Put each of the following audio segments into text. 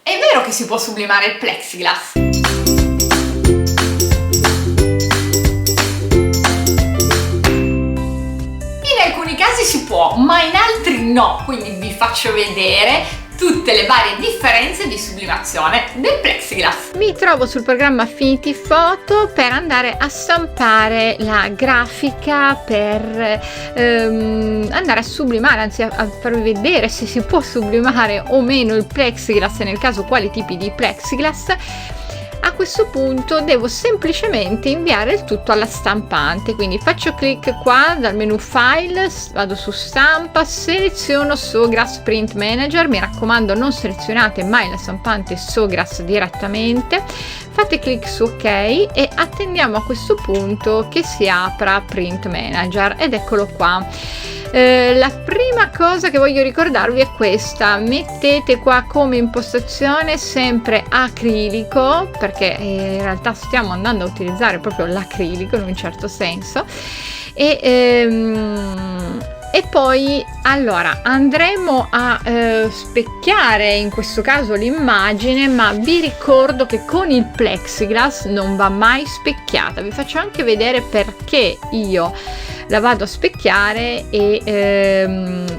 È vero che si può sublimare il plexiglass? In alcuni casi si può, ma in altri no, quindi vi faccio vedere tutte le varie differenze di sublimazione del plexiglass. Mi trovo sul programma Affinity Photo per andare a stampare la grafica per andare a sublimare, anzi a farvi vedere se si può sublimare o meno il plexiglass e nel caso quali tipi di plexiglass. A questo punto devo semplicemente inviare il tutto alla stampante, quindi faccio clic qua dal menu file, vado su stampa, seleziono Sawgrass Print Manager, mi raccomando non selezionate mai la stampante Sawgrass direttamente, fate clic su ok e attendiamo a questo punto che si apra Print Manager ed eccolo qua. La prima cosa che voglio ricordarvi è questa: mettete qua come impostazione sempre acrilico, perché in realtà stiamo andando a utilizzare proprio l'acrilico in un certo senso, e poi allora andremo a specchiare in questo caso l'immagine, ma vi ricordo che con il plexiglass non va mai specchiata. Vi faccio anche vedere perché io la vado a specchiare e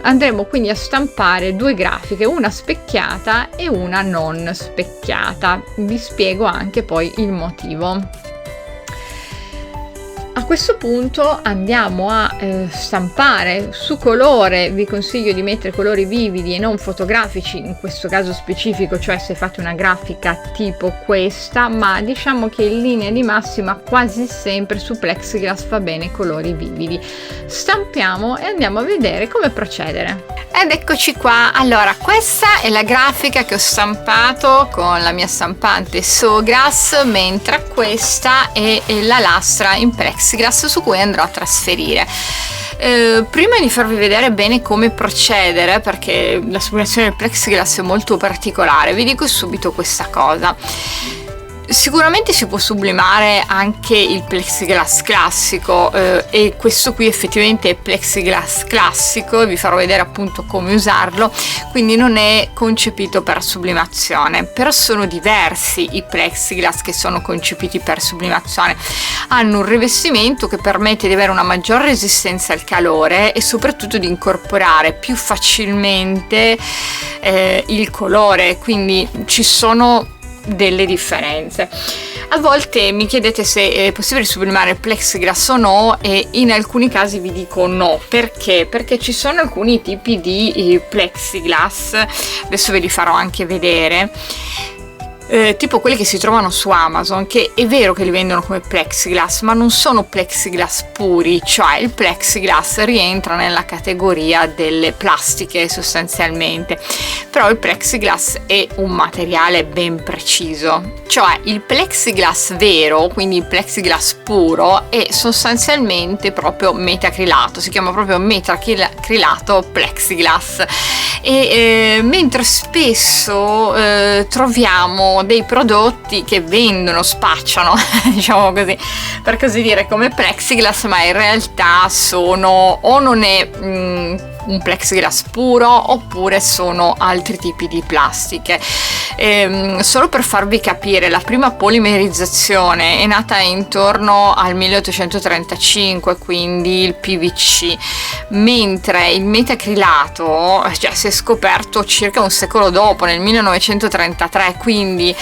andremo quindi a stampare due grafiche, una specchiata e una non specchiata. Vi spiego anche poi il motivo. A questo punto andiamo a stampare su colore. Vi consiglio di mettere colori vividi e non fotografici in questo caso specifico, cioè se fate una grafica tipo questa, ma diciamo che in linea di massima quasi sempre su plexiglass va bene colori vividi. Stampiamo e andiamo a vedere come procedere. Ed eccoci qua. Allora, questa è la grafica che ho stampato con la mia stampante Sawgrass, mentre questa è la lastra in plexiglass su cui andrò a trasferire. Prima di farvi vedere bene come procedere, perché la sublimazione del plexiglass è molto particolare, vi dico subito questa cosa. Sicuramente si può sublimare anche il plexiglass classico e questo qui effettivamente è plexiglass classico e vi farò vedere appunto come usarlo, quindi non è concepito per sublimazione, però sono diversi i plexiglass che sono concepiti per sublimazione. Hanno un rivestimento che permette di avere una maggior resistenza al calore e soprattutto di incorporare più facilmente il colore, quindi ci sono delle differenze. A volte mi chiedete se è possibile sublimare il plexiglass o no, e in alcuni casi vi dico no. Perché? Perché ci sono alcuni tipi di plexiglass, adesso ve li farò anche vedere, tipo quelli che si trovano su Amazon, che è vero che li vendono come plexiglass, ma non sono plexiglass puri, cioè il plexiglass rientra nella categoria delle plastiche sostanzialmente, però il plexiglass è un materiale ben preciso, cioè il plexiglass vero, quindi il plexiglass puro, è sostanzialmente proprio metacrilato, si chiama proprio metacrilato plexiglass, e mentre spesso troviamo dei prodotti che vendono, spacciano diciamo così, per così dire, come plexiglass, ma in realtà sono, o non è un plexiglass puro, oppure sono altri tipi di plastiche. Solo per farvi capire, la prima polimerizzazione è nata intorno al 1835, quindi il PVC, mentre il metacrilato si è scoperto circa un secolo dopo, nel 1933, quindi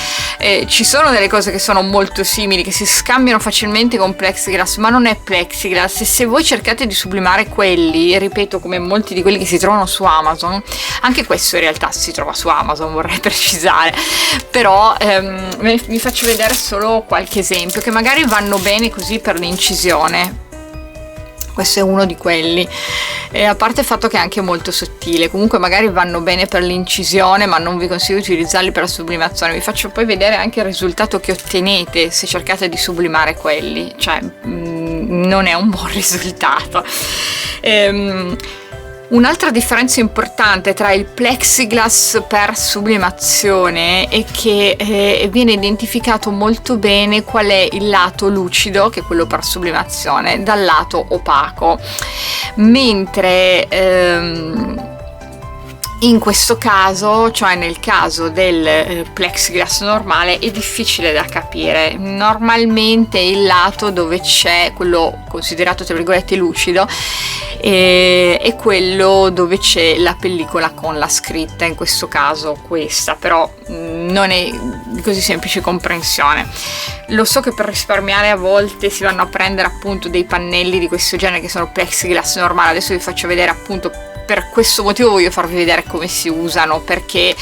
ci sono delle cose che sono molto simili, che si scambiano facilmente con plexiglass, ma non è plexiglass. E se voi cercate di sublimare quelli, ripeto, come molti di quelli che si trovano su Amazon, anche questo in realtà si trova su Amazon, vorrei precisare, però vi faccio vedere solo qualche esempio che magari vanno bene così per l'incisione. Questo è uno di quelli, a parte il fatto che è anche molto sottile, comunque magari vanno bene per l'incisione, ma non vi consiglio di utilizzarli per la sublimazione. Vi faccio poi vedere anche il risultato che ottenete se cercate di sublimare quelli, cioè non è un buon risultato. Un'altra differenza importante tra il plexiglass per sublimazione è che viene identificato molto bene qual è il lato lucido, che è quello per sublimazione, dal lato opaco, mentre In questo caso, cioè nel caso del plexiglass normale, è difficile da capire. Normalmente il lato dove c'è quello considerato tra virgolette lucido è quello dove c'è la pellicola con la scritta, in questo caso questa, però non è di così semplice comprensione. Lo so che per risparmiare a volte si vanno a prendere appunto dei pannelli di questo genere che sono plexiglass normale. Adesso vi faccio vedere appunto, per questo motivo voglio farvi vedere come si usano, perché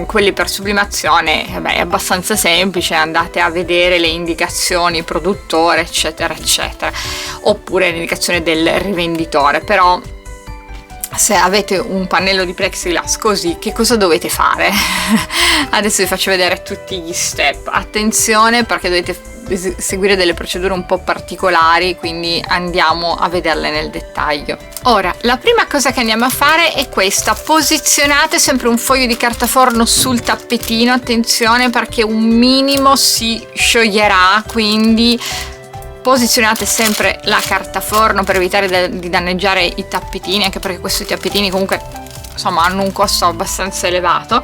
quelli per sublimazione è abbastanza semplice, andate a vedere le indicazioni produttore eccetera eccetera, oppure l'indicazione del rivenditore. Però se avete un pannello di plexiglass così, che cosa dovete fare? Adesso vi faccio vedere tutti gli step. Attenzione, perché dovete seguire delle procedure un po' particolari, quindi andiamo a vederle nel dettaglio. Ora, la prima cosa che andiamo a fare è questa: posizionate sempre un foglio di carta forno sul tappetino, attenzione perché un minimo si scioglierà, quindi posizionate sempre la carta forno per evitare di danneggiare i tappetini, anche perché questi tappetini comunque insomma hanno un costo abbastanza elevato.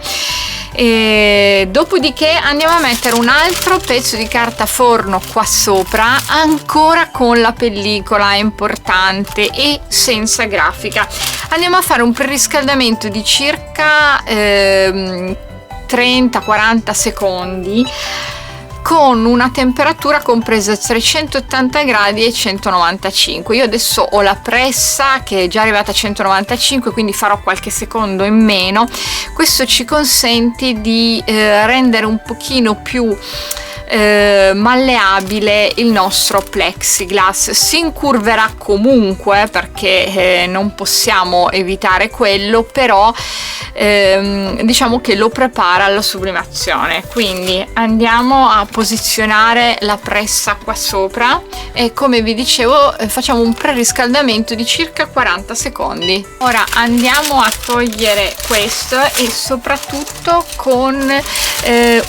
E dopodiché andiamo a mettere un altro pezzo di carta forno qua sopra, ancora con la pellicola, è importante, e senza grafica. Andiamo a fare un preriscaldamento di circa 30-40 secondi con una temperatura compresa tra 180 gradi e 195. Io adesso ho la pressa che è già arrivata a 195, quindi farò qualche secondo in meno. Questo ci consente di rendere un pochino più malleabile il nostro plexiglass. Si incurverà comunque perché non possiamo evitare quello, però diciamo che lo prepara alla sublimazione. Quindi andiamo a posizionare la pressa qua sopra e, come vi dicevo, facciamo un preriscaldamento di circa 40 secondi. Ora andiamo a togliere questo, e soprattutto con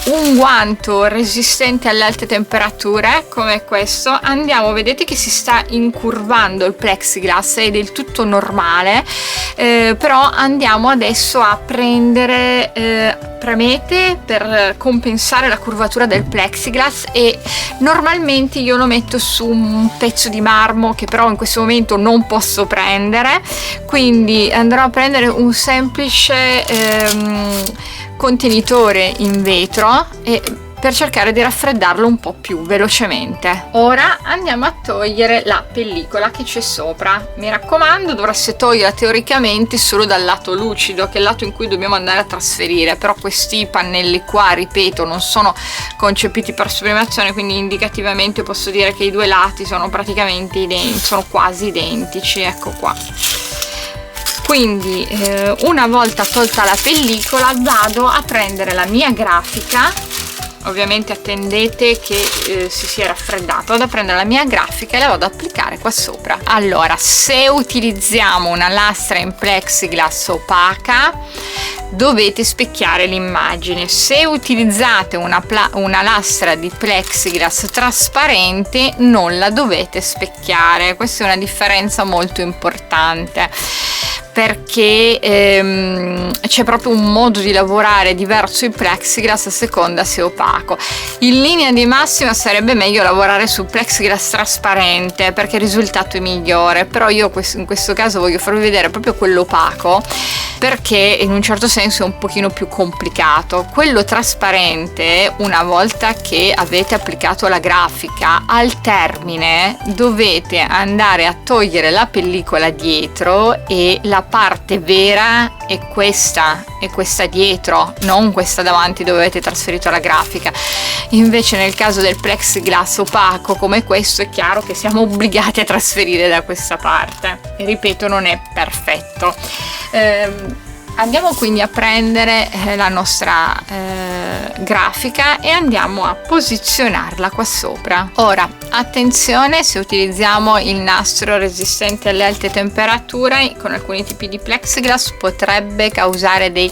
un guanto resistente alle alte temperature come questo andiamo, vedete che si sta incurvando il plexiglass, è del tutto normale, però andiamo adesso a prendere premete per compensare la curvatura del plexiglass, e normalmente io lo metto su un pezzo di marmo che però in questo momento non posso prendere, quindi andrò a prendere un semplice contenitore in vetro e per cercare di raffreddarlo un po' più velocemente. Ora andiamo a togliere la pellicola che c'è sopra. Mi raccomando, dovreste toglierla teoricamente solo dal lato lucido, che è il lato in cui dobbiamo andare a trasferire, però questi pannelli qua, ripeto, non sono concepiti per sublimazione, quindi indicativamente posso dire che i due lati sono praticamente identici, sono quasi identici, ecco qua. Quindi una volta tolta la pellicola vado a prendere la mia grafica. Ovviamente attendete che si sia raffreddato. Vado a prendere la mia grafica e la vado ad applicare qua sopra. Allora, se utilizziamo una lastra in plexiglass opaca dovete specchiare l'immagine. Se utilizzate una lastra di plexiglass trasparente non la dovete specchiare. Questa è una differenza molto importante, perché c'è proprio un modo di lavorare diverso il plexiglass a seconda se è opaco. In linea di massima sarebbe meglio lavorare su plexiglass trasparente perché il risultato è migliore, però io in questo caso voglio farvi vedere proprio quello opaco perché in un certo senso è un pochino più complicato. Quello trasparente, una volta che avete applicato la grafica, al termine dovete andare a togliere la pellicola dietro, e la parte vera è questa dietro, non questa davanti dove avete trasferito la grafica. Invece nel caso del plexiglass opaco come questo è chiaro che siamo obbligati a trasferire da questa parte, e ripeto, non è perfetto. Andiamo quindi a prendere la nostra grafica e andiamo a posizionarla qua sopra. Ora, attenzione, se utilizziamo il nastro resistente alle alte temperature con alcuni tipi di plexiglass potrebbe causare dei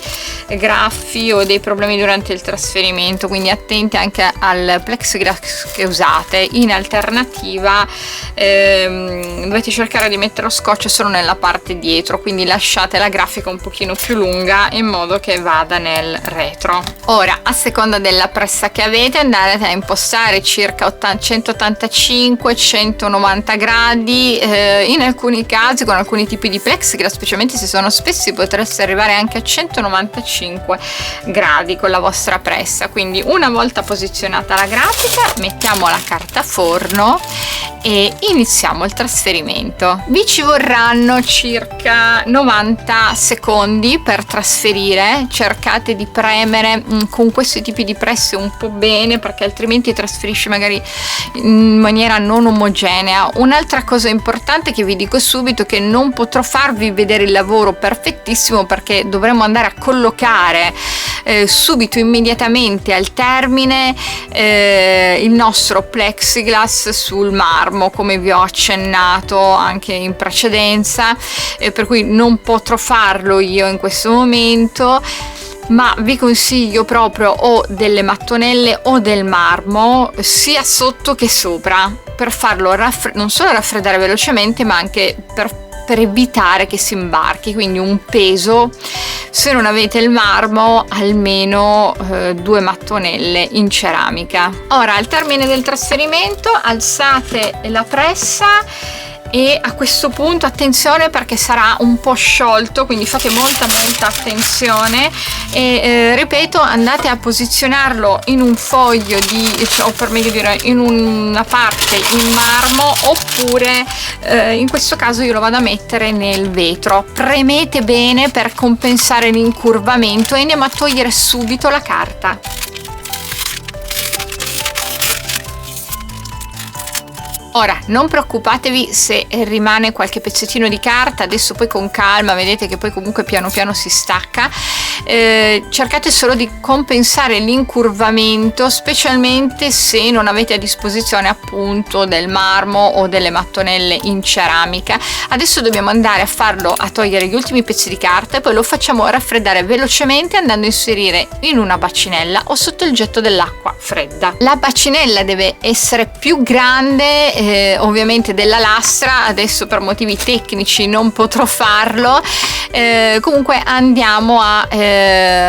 graffi o dei problemi durante il trasferimento, quindi attenti anche al plexiglass che usate. In alternativa dovete cercare di mettere lo scotch solo nella parte dietro, quindi lasciate la grafica un pochino più lunga in modo che vada nel retro. Ora, a seconda della pressa che avete, andate a impostare circa 185-190 gradi. In alcuni casi, con alcuni tipi di plexiglass, specialmente se sono spessi, potreste arrivare anche a 195 gradi con la vostra pressa. Quindi una volta posizionata la grafica, mettiamo la carta forno e iniziamo il trasferimento. Vi ci vorranno circa 90 secondi per trasferire. Cercate di premere con questi tipi di presse un po' bene, perché altrimenti trasferisce magari in maniera non omogenea. Un'altra cosa importante che vi dico subito è che non potrò farvi vedere il lavoro perfettissimo, perché dovremo andare a collocare subito, immediatamente al termine, il nostro plexiglass sul marmo, come vi ho accennato anche in precedenza, per cui non potrò farlo io in questo momento, ma vi consiglio proprio o delle mattonelle o del marmo, sia sotto che sopra, per farlo non solo raffreddare velocemente, ma anche per evitare che si imbarchi. Quindi un peso, se non avete il marmo, almeno 2 mattonelle in ceramica. Ora, al termine del trasferimento, alzate la pressa e a questo punto attenzione, perché sarà un po' sciolto, quindi fate molta attenzione e ripeto, andate a posizionarlo in un foglio o per meglio dire in una parte in marmo, oppure in questo caso io lo vado a mettere nel vetro. Premete bene per compensare l'incurvamento e andiamo a togliere subito la carta. Ora, non preoccupatevi se rimane qualche pezzettino di carta, adesso poi con calma vedete che poi comunque piano piano si stacca. Cercate solo di compensare l'incurvamento, specialmente se non avete a disposizione appunto del marmo o delle mattonelle in ceramica. Adesso dobbiamo andare a togliere gli ultimi pezzi di carta e poi lo facciamo raffreddare velocemente, andando a inserire in una bacinella o sotto il getto dell'acqua fredda. La bacinella deve essere più grande ovviamente della lastra. Adesso per motivi tecnici non potrò farlo, comunque andiamo a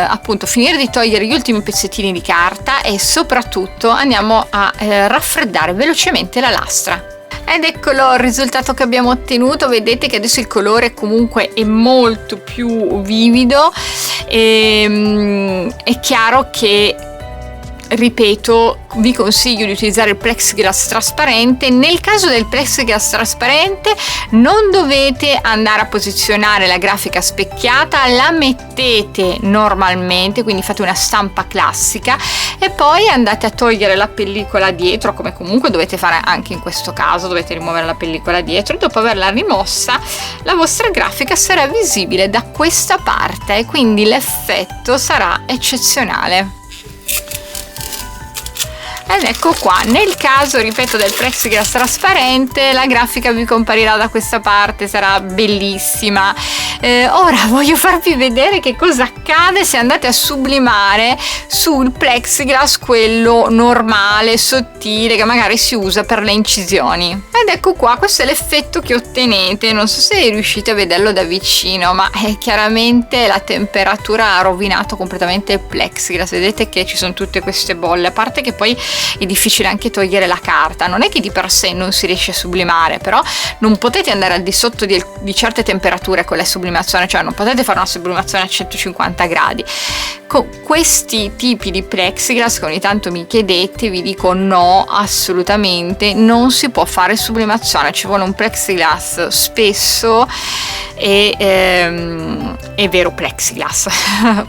appunto finire di togliere gli ultimi pezzettini di carta e soprattutto andiamo a raffreddare velocemente la lastra. Ed eccolo il risultato che abbiamo ottenuto. Vedete che adesso il colore comunque è molto più vivido. È chiaro che, ripeto, vi consiglio di utilizzare il plexiglass trasparente. Nel caso del plexiglass trasparente non dovete andare a posizionare la grafica specchiata, la mettete normalmente, quindi fate una stampa classica e poi andate a togliere la pellicola dietro, come comunque dovete fare anche in questo caso. Dovete rimuovere la pellicola dietro e dopo averla rimossa la vostra grafica sarà visibile da questa parte e quindi l'effetto sarà eccezionale. Ed ecco qua, nel caso, ripeto, del plexiglass trasparente, la grafica vi comparirà da questa parte, sarà bellissima. Ora voglio farvi vedere che cosa accade se andate a sublimare sul plexiglass quello normale, sottile, che magari si usa per le incisioni. Ed ecco qua, questo è l'effetto che ottenete. Non so se riuscite a vederlo da vicino, ma chiaramente la temperatura ha rovinato completamente il plexiglass. Vedete che ci sono tutte queste bolle, a parte che poi è difficile anche togliere la carta. Non è che di per sé non si riesce a sublimare, però non potete andare al di sotto di certe temperature con la sublimazione, cioè non potete fare una sublimazione a 150 gradi. Con questi tipi di plexiglass che ogni tanto mi chiedete, vi dico no, assolutamente non si può fare sublimazione, ci vuole un plexiglass spesso e è vero plexiglass.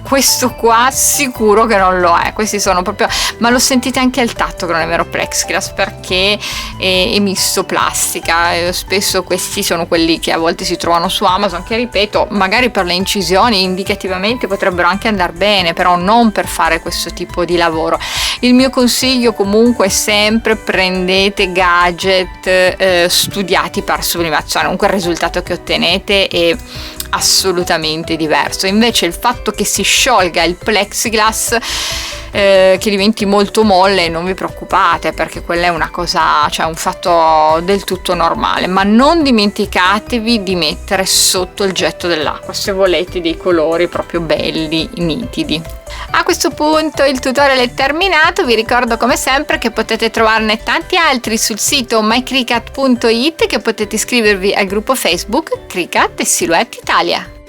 Questo qua sicuro che non lo è, questi sono proprio, ma lo sentite anche al tatto che non è vero plexiglass, perché è misto plastica. Spesso questi sono quelli che a volte si trovano su Amazon, che ripeto, magari per le incisioni indicativamente potrebbero anche andare bene, però non per fare questo tipo di lavoro. Il mio consiglio comunque è sempre: prendete gadget studiati per sublimazione, comunque il risultato che ottenete è assolutamente diverso. Invece il fatto che si sciolga il plexiglass, che diventi molto molle, non vi preoccupate, perché quella è una cosa, cioè un fatto del tutto normale. Ma non dimenticatevi di mettere sotto il getto dell'acqua se volete dei colori proprio belli, nitidi. A questo punto il tutorial è terminato, vi ricordo come sempre che potete trovarne tanti altri sul sito mycricut.it, che potete iscrivervi al gruppo Facebook Cricut e Silhouette Italia.